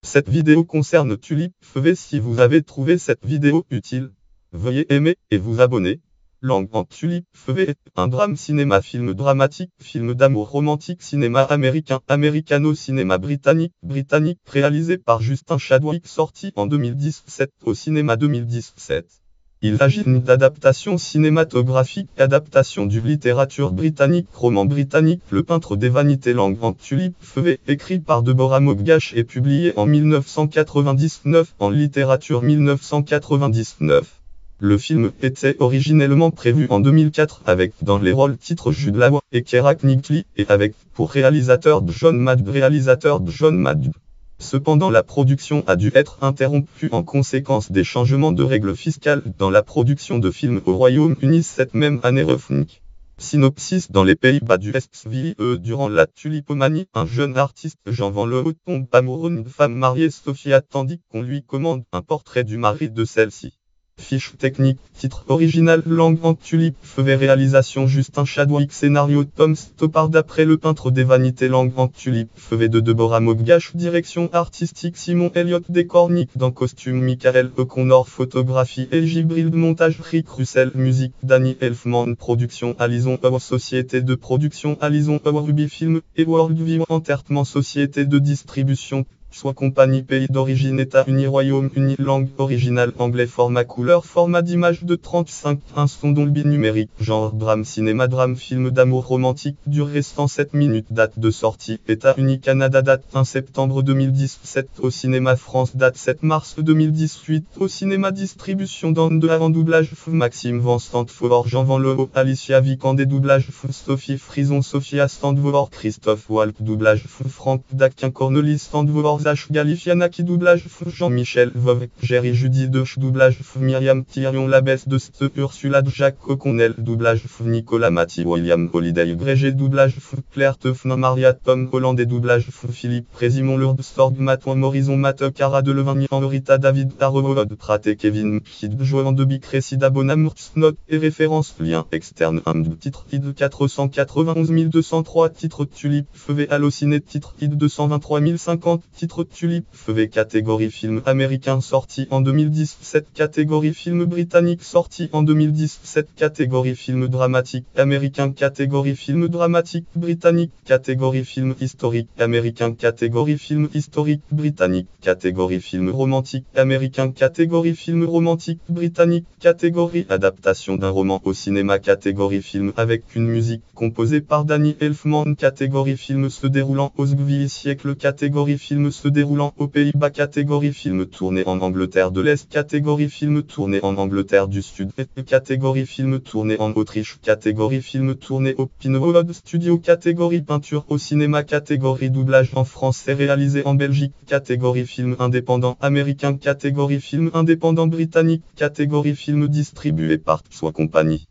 Cette vidéo concerne Tulipe FV. Si vous avez trouvé cette vidéo utile, veuillez aimer et vous abonner. Langue en Tulipe FV est un drame cinéma, film dramatique, film d'amour romantique, cinéma américain, américano-cinéma britannique, réalisé par Justin Chadwick, sorti en 2017 au cinéma 2017. Il s'agit d'une adaptation cinématographique, adaptation du littérature britannique, roman britannique, Le peintre des vanités. Langue en Tulipe FV, écrit par Deborah Moggash et publié en 1999 en littérature 1999. Le film était originellement prévu en 2004 avec dans les rôles titres Jude Law et Keira Knightley et avec pour réalisateur John Madden. Cependant la production a dû être interrompue en conséquence des changements de règles fiscales dans la production de films au Royaume-Uni cette même année. Synopsis: dans les Pays-Bas du SVE, durant la tulipomanie, un jeune artiste, Jean Van Leeuw, tombe amoureux d'une femme mariée, Sophia, tandis qu'on lui commande un portrait du mari de celle-ci. Fiche technique, titre original, Langue en Tulipe FV, réalisation Justin Chadwick, scénario Tom Stoppard d'après Le peintre des vanités. Langue en Tulipe FV de Deborah Moggash, direction artistique Simon Elliott, décor Nick dans costume Michael O'Connor, photographie L.J. Brill, montage Rick Russell, musique Danny Elfman, production Alison Our, société de production Alison Our, Ruby Film et Worldview Entertainment, société de distribution soit compagnie, pays d'origine États-Unis, Royaume-Uni. Langue originale anglais, format couleur, format d'image de 35:1, son Dolby numérique, genre drame cinéma, drame film d'amour romantique, durée 107 minutes, date de sortie États-Unis Canada, date 1 septembre 2017 au cinéma France, date 7 mars 2018 au cinéma, distribution dans de avant, doublage Maxime Vincent Fort, Jean Van Leeuw, Alicia Vikander, doublage Sophie Frison, Sophia Standvor, Christophe Walp, doublage Franck Daquin, Cornelis Standvor, Zach Galifianakis, doublage Jean-Michel Vauve, Jerry Judy Deuch, doublage Myriam Thirion, l'abbesse de Ste Ursula, Jacques O'Connell, doublage Nicolas Matty, William Holiday Grégé, doublage Claire Tefnin, Maria Tom Holland et doublage Philippe Présimon, Lourdes Sorg, Matouin Morison, Matt Cara de Levin, Henrita David Arrowod, Praté Kevin Kid, Joan de Bicrécy, Bonam, note et référence, lien externe, titre ID 491 203, titre Tulipe FV, Allociné, titre ID 223 050, titre Tulipe FV, catégorie film américain sorti en 2017, catégorie film britannique sorti en 2017, catégorie film dramatique américain, catégorie film dramatique britannique, catégorie film historique américain, catégorie film historique britannique, catégorie film romantique américain, catégorie film romantique britannique, catégorie adaptation d'un roman au cinéma, catégorie film avec une musique composée par Danny Elfman, catégorie film se déroulant au XVIIe siècle, catégorie film se déroulant aux Pays-Bas, catégorie film tourné en Angleterre de l'Est, catégorie film tourné en Angleterre du Sud, catégorie film tourné en Autriche, catégorie film tourné au Pinewood Studio, catégorie peinture au cinéma, catégorie doublage en français réalisé en Belgique, catégorie film indépendant américain, catégorie film indépendant britannique, catégorie film distribué par soit compagnie.